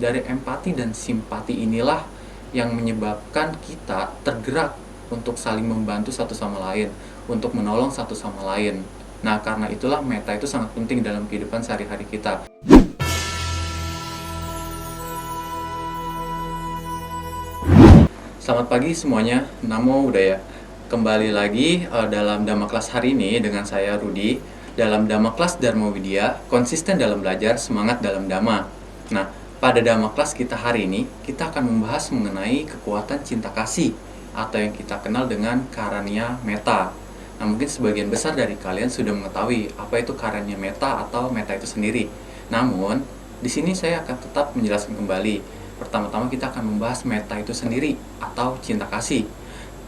Dari empati dan simpati inilah yang menyebabkan kita tergerak untuk saling membantu satu sama lain, untuk menolong satu sama lain. Nah, karena itulah meta itu sangat penting dalam kehidupan sehari-hari kita. Selamat pagi semuanya, Namo Buddhaya. Kembali lagi dalam Dhamma Class hari ini dengan saya Rudi. Dalam Dhamma Class Dharma Widya, konsisten dalam belajar, semangat dalam Dhamma. Nah, pada Dhamma Class kita hari ini, kita akan membahas mengenai kekuatan cinta kasih atau yang kita kenal dengan Karania Metta. Nah, mungkin sebagian besar dari kalian sudah mengetahui apa itu Karania Metta atau Metta itu sendiri. Namun, di sini saya akan tetap menjelaskan kembali. Pertama-tama kita akan membahas metta itu sendiri atau cinta kasih.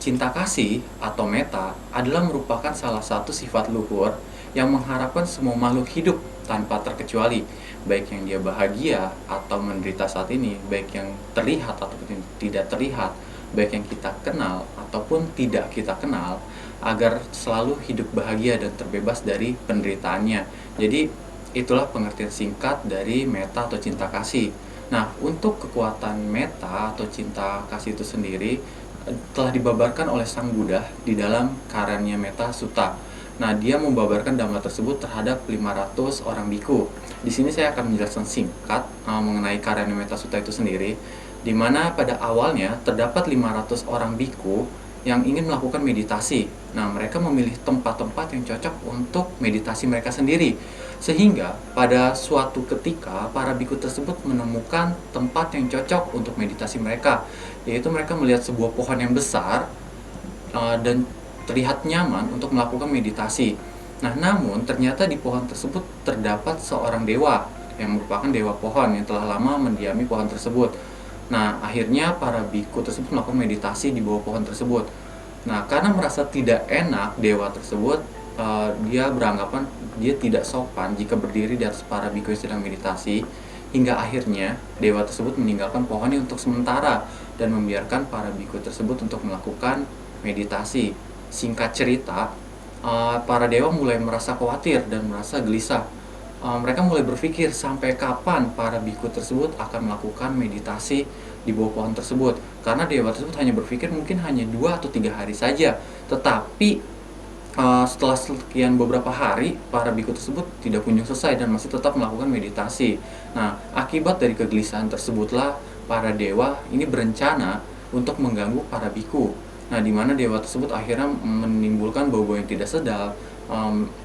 Cinta kasih atau metta adalah merupakan salah satu sifat luhur yang mengharapkan semua makhluk hidup tanpa terkecuali, baik yang dia bahagia atau menderita saat ini, baik yang terlihat ataupun tidak terlihat, baik yang kita kenal ataupun tidak kita kenal, agar selalu hidup bahagia dan terbebas dari penderitaannya. Jadi itulah pengertian singkat dari metta atau cinta kasih. Nah, untuk kekuatan metta atau cinta kasih itu sendiri telah dibabarkan oleh Sang Buddha di dalam Karania Metta Sutta. Nah, dia membabarkan dhamma tersebut terhadap 500 orang biku. Di sini saya akan menjelaskan singkat mengenai Karania Metta Sutta itu sendiri, di mana pada awalnya terdapat 500 orang biku yang ingin melakukan meditasi. Nah, mereka memilih tempat-tempat yang cocok untuk meditasi mereka sendiri. Sehingga pada suatu ketika para biku tersebut menemukan tempat yang cocok untuk meditasi mereka, yaitu mereka melihat sebuah pohon yang besar dan terlihat nyaman untuk melakukan meditasi. Nah, namun ternyata di pohon tersebut terdapat seorang dewa yang merupakan dewa pohon yang telah lama mendiami pohon tersebut. Nah, akhirnya para biku tersebut melakukan meditasi di bawah pohon tersebut. Nah, karena merasa tidak enak dewa tersebut, dia beranggapan dia tidak sopan jika berdiri di atas para biku yang sedang meditasi, hingga akhirnya dewa tersebut meninggalkan pohonnya untuk sementara dan membiarkan para biku tersebut untuk melakukan meditasi. Singkat cerita, para dewa mulai merasa khawatir dan merasa gelisah. Mereka mulai berpikir sampai kapan para biku tersebut akan melakukan meditasi di bawah pohon tersebut, karena dewa tersebut hanya berpikir mungkin hanya 2 atau 3 hari saja. Tetapi setelah sekian beberapa hari, para biku tersebut tidak kunjung selesai dan masih tetap melakukan meditasi. Nah, akibat dari kegelisahan tersebutlah para dewa ini berencana untuk mengganggu para biku. Nah, di mana dewa tersebut akhirnya menimbulkan bau-bau yang tidak sedap,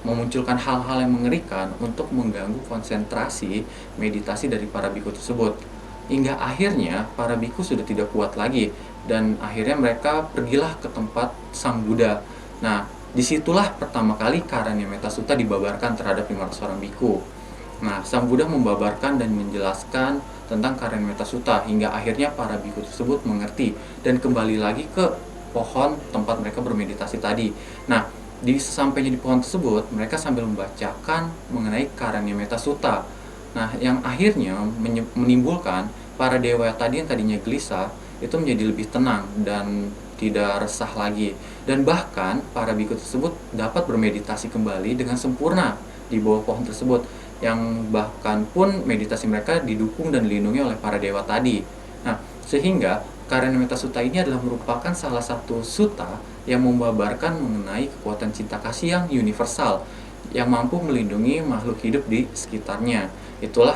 memunculkan hal-hal yang mengerikan untuk mengganggu konsentrasi meditasi dari para biku tersebut. Hingga akhirnya para biku sudah tidak kuat lagi dan akhirnya mereka pergilah ke tempat Sang Buddha. Nah, disitulah pertama kali Karania Metta Sutta dibabarkan terhadap 500 orang biku. Nah, Sang Buddha membabarkan dan menjelaskan tentang Karania Metta Sutta hingga akhirnya para biku tersebut mengerti dan kembali lagi ke pohon tempat mereka bermeditasi tadi. Nah, sampainya di pohon tersebut, mereka sambil membacakan mengenai Karania Metta Sutta. Nah, yang akhirnya menimbulkan para dewa tadi yang tadinya gelisah itu menjadi lebih tenang dan tidak resah lagi. Dan bahkan para biku tersebut dapat bermeditasi kembali dengan sempurna di bawah pohon tersebut, yang bahkan pun meditasi mereka didukung dan dilindungi oleh para dewa tadi. Nah, sehingga Karania Metta Sutta ini adalah merupakan salah satu sutta yang membabarkan mengenai kekuatan cinta kasih yang universal, yang mampu melindungi makhluk hidup di sekitarnya. Itulah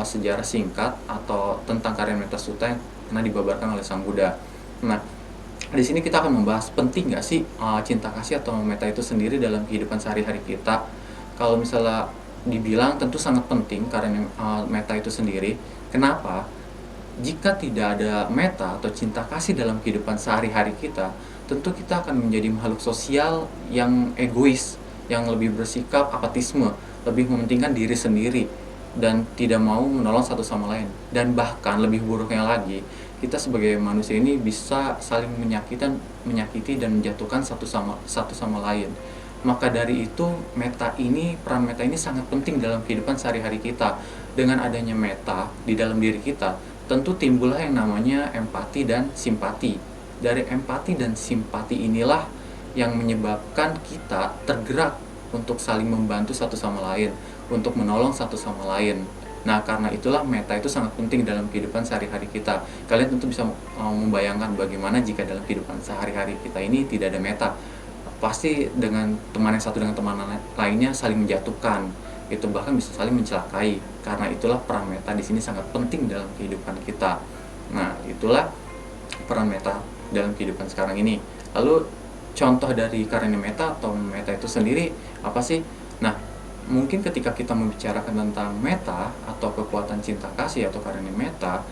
sejarah singkat atau tentang Karania Metta Sutta yang pernah dibabarkan oleh Sang Buddha. Nah, di sini kita akan membahas penting nggak sih cinta kasih atau metta itu sendiri dalam kehidupan sehari-hari kita. Kalau misalnya dibilang tentu sangat penting karena metta itu sendiri. Kenapa? Jika tidak ada metta atau cinta kasih dalam kehidupan sehari-hari kita, tentu kita akan menjadi makhluk sosial yang egois, yang lebih bersikap apatisme, lebih mementingkan diri sendiri dan tidak mau menolong satu sama lain. Dan bahkan lebih buruknya lagi, kita sebagai manusia ini bisa saling menyakiti dan menjatuhkan satu sama lain. Maka dari itu peran metta ini sangat penting dalam kehidupan sehari-hari kita. Dengan adanya metta di dalam diri kita, tentu timbullah yang namanya empati dan simpati. Dari empati dan simpati inilah yang menyebabkan kita tergerak untuk saling membantu satu sama lain, untuk menolong satu sama lain. Nah, karena itulah meta itu sangat penting dalam kehidupan sehari-hari kita. Kalian tentu bisa membayangkan bagaimana jika dalam kehidupan sehari-hari kita ini tidak ada meta. Pasti dengan teman yang satu dengan teman lainnya saling menjatuhkan. Itu bahkan bisa saling mencelakai. Karena itulah peran meta di sini sangat penting dalam kehidupan kita. Nah, itulah peran meta dalam kehidupan sekarang ini. Lalu contoh dari karena meta atau meta itu sendiri apa sih? Nah, mungkin ketika kita membicarakan tentang meta atau kekuatan cinta kasih atau karena meta,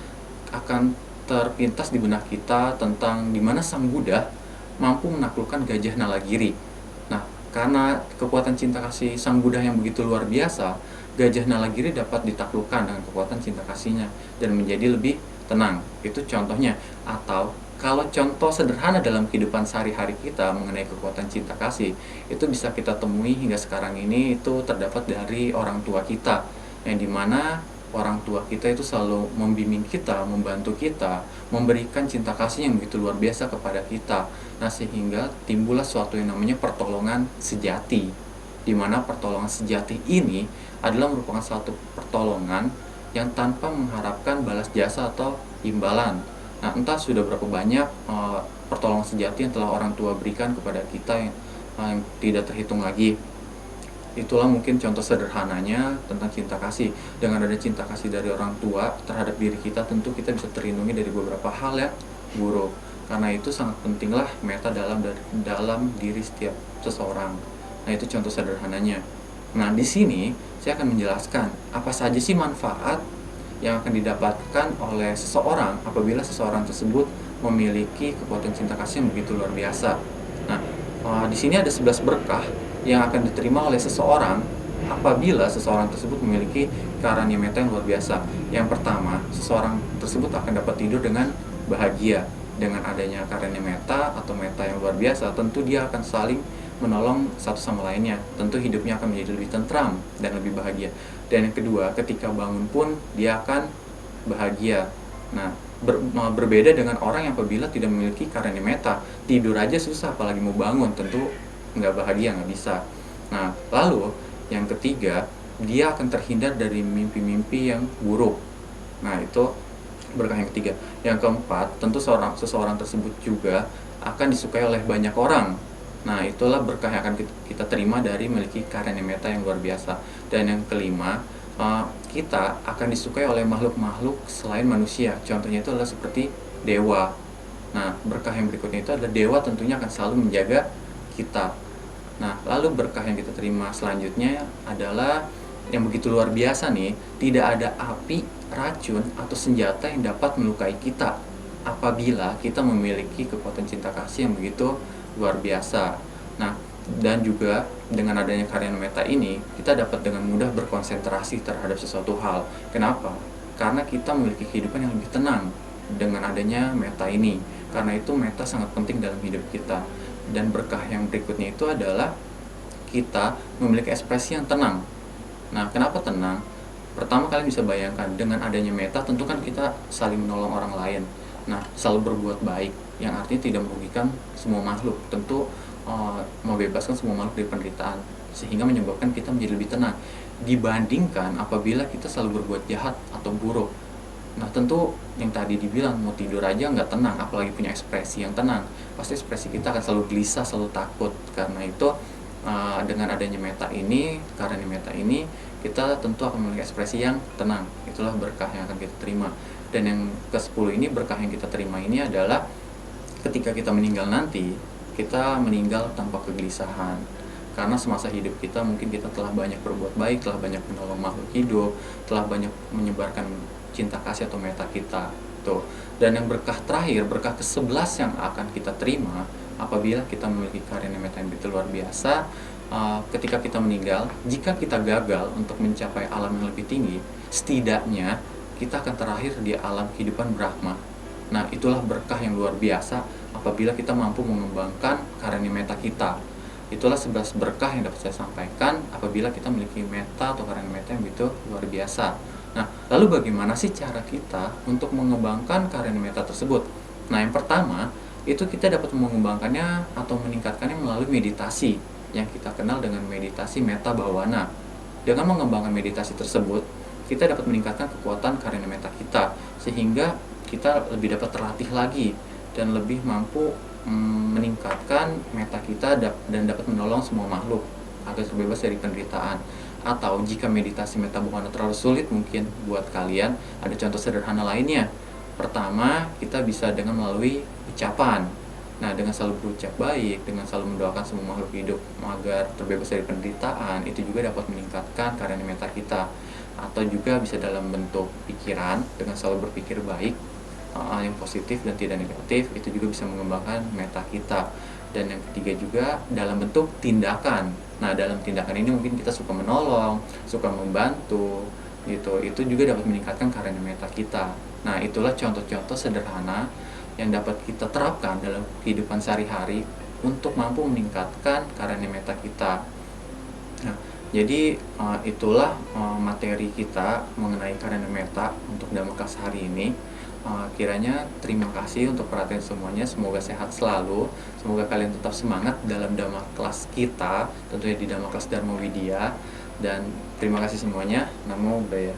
akan terpintas di benak kita tentang di mana Sang Buddha mampu menaklukkan gajah Nalagiri. Nah, karena kekuatan cinta kasih Sang Buddha yang begitu luar biasa, gajah Nalagiri dapat ditaklukkan dengan kekuatan cinta kasihnya dan menjadi lebih tenang. Itu contohnya. Atau kalau contoh sederhana dalam kehidupan sehari-hari kita mengenai kekuatan cinta kasih, itu bisa kita temui hingga sekarang ini itu terdapat dari orang tua kita, yang dimana orang tua kita itu selalu membimbing kita, membantu kita, memberikan cinta kasih yang begitu luar biasa kepada kita. Nah, sehingga timbullah suatu yang namanya pertolongan sejati, di mana pertolongan sejati ini adalah merupakan suatu pertolongan yang tanpa mengharapkan balas jasa atau imbalan. Nah, entah sudah berapa banyak pertolongan sejati yang telah orang tua berikan kepada kita yang tidak terhitung lagi. Itulah mungkin contoh sederhananya tentang cinta kasih. Dengan ada cinta kasih dari orang tua terhadap diri kita, tentu kita bisa terlindungi dari beberapa hal yang buruk. Karena itu sangat pentinglah meta dalam diri setiap seseorang. Nah, itu contoh sederhananya. Nah, di sini saya akan menjelaskan apa saja sih manfaat yang akan didapatkan oleh seseorang apabila seseorang tersebut memiliki kekuatan cinta kasih yang begitu luar biasa. Nah, di sini ada 11 berkah yang akan diterima oleh seseorang apabila seseorang tersebut memiliki karunia meta yang luar biasa. Yang pertama, seseorang tersebut akan dapat tidur dengan bahagia. Dengan adanya karunia meta atau meta yang luar biasa, tentu dia akan saling menolong satu sama lainnya. Tentu hidupnya akan menjadi lebih tentram dan lebih bahagia. Dan yang kedua, ketika bangun pun dia akan bahagia. Nah, berbeda dengan orang yang apabila tidak memiliki karunia meta, tidur aja susah apalagi mau bangun, tentu nggak bahagia, nggak bisa. Nah, lalu yang ketiga, dia akan terhindar dari mimpi-mimpi yang buruk. Nah, itu berkah yang ketiga. Yang keempat, tentu seseorang tersebut juga akan disukai oleh banyak orang. Nah, itulah berkah yang akan kita terima dari memiliki karunia meta yang luar biasa. Dan yang kelima, kita akan disukai oleh makhluk-makhluk selain manusia. Contohnya itu adalah seperti dewa. Nah, berkah yang berikutnya itu adalah dewa tentunya akan selalu menjaga kita. Nah, lalu berkah yang kita terima selanjutnya adalah yang begitu luar biasa nih, tidak ada api, racun, atau senjata yang dapat melukai kita apabila kita memiliki kekuatan cinta kasih yang begitu luar biasa. Nah, dan juga dengan adanya karunia meta ini, kita dapat dengan mudah berkonsentrasi terhadap sesuatu hal. Kenapa? Karena kita memiliki kehidupan yang lebih tenang dengan adanya meta ini. Karena itu meta sangat penting dalam hidup kita. Dan berkah yang berikutnya itu adalah kita memiliki ekspresi yang tenang. Nah, kenapa tenang? Pertama, kalian bisa bayangkan dengan adanya meta, tentu kan kita saling menolong orang lain. Nah, selalu berbuat baik, yang artinya tidak merugikan semua makhluk. Tentu membebaskan semua makhluk dari penderitaan, sehingga menyebabkan kita menjadi lebih tenang dibandingkan apabila kita selalu berbuat jahat atau buruk. Nah, tentu yang tadi dibilang mau tidur aja nggak tenang, apalagi punya ekspresi yang tenang, pasti ekspresi kita akan selalu gelisah, selalu takut. Karena itu dengan adanya meta ini, karena meta ini, kita tentu akan memiliki ekspresi yang tenang. Itulah berkah yang akan kita terima. Dan yang ke-10 ini, berkah yang kita terima ini adalah ketika kita meninggal nanti, kita meninggal tanpa kegelisahan. Karena semasa hidup kita mungkin kita telah banyak berbuat baik, telah banyak menolong makhluk hidup, telah banyak menyebarkan cinta kasih atau meta kita. Tuh. Dan yang berkah terakhir, berkah ke-11 yang akan kita terima apabila kita memiliki karunia meta yang begitu luar biasa, ketika kita meninggal, jika kita gagal untuk mencapai alam yang lebih tinggi, setidaknya kita akan terakhir di alam kehidupan Brahma. Nah, itulah berkah yang luar biasa apabila kita mampu mengembangkan karunia meta kita. Itulah 11 berkah yang dapat saya sampaikan apabila kita memiliki meta atau karunia meta yang begitu luar biasa. Nah, lalu bagaimana sih cara kita untuk mengembangkan karunia meta tersebut? Nah, yang pertama, itu kita dapat mengembangkannya atau meningkatkannya melalui meditasi yang kita kenal dengan meditasi meta bawana. Dengan mengembangkan meditasi tersebut, kita dapat meningkatkan kekuatan karena meta kita, sehingga kita lebih dapat terlatih lagi dan lebih mampu meningkatkan meta kita dan dapat menolong semua makhluk agar terbebas dari penderitaan. Atau jika meditasi meta bukan terlalu sulit mungkin buat kalian, ada contoh sederhana lainnya. Pertama, kita bisa dengan melalui ucapan. Nah, dengan selalu berucap baik, dengan selalu mendoakan semua makhluk hidup agar terbebas dari penderitaan, itu juga dapat meningkatkan karena meta kita. Atau juga bisa dalam bentuk pikiran, dengan selalu berpikir baik, yang positif dan tidak negatif, itu juga bisa mengembangkan meta kita. Dan yang ketiga juga dalam bentuk tindakan. Nah, dalam tindakan ini mungkin kita suka menolong, suka membantu, gitu. Itu juga dapat meningkatkan karena meta kita. Nah, itulah contoh-contoh sederhana yang dapat kita terapkan dalam kehidupan sehari-hari untuk mampu meningkatkan karena meta kita. Nah, jadi itulah materi kita mengenai karena meta untuk Dhamma Class hari ini. Kiranya terima kasih untuk perhatian semuanya, semoga sehat selalu, semoga kalian tetap semangat dalam Dhamma Class kita, tentunya di Dhamma Class Dharma Widya, dan terima kasih semuanya. Namo Buddhaya.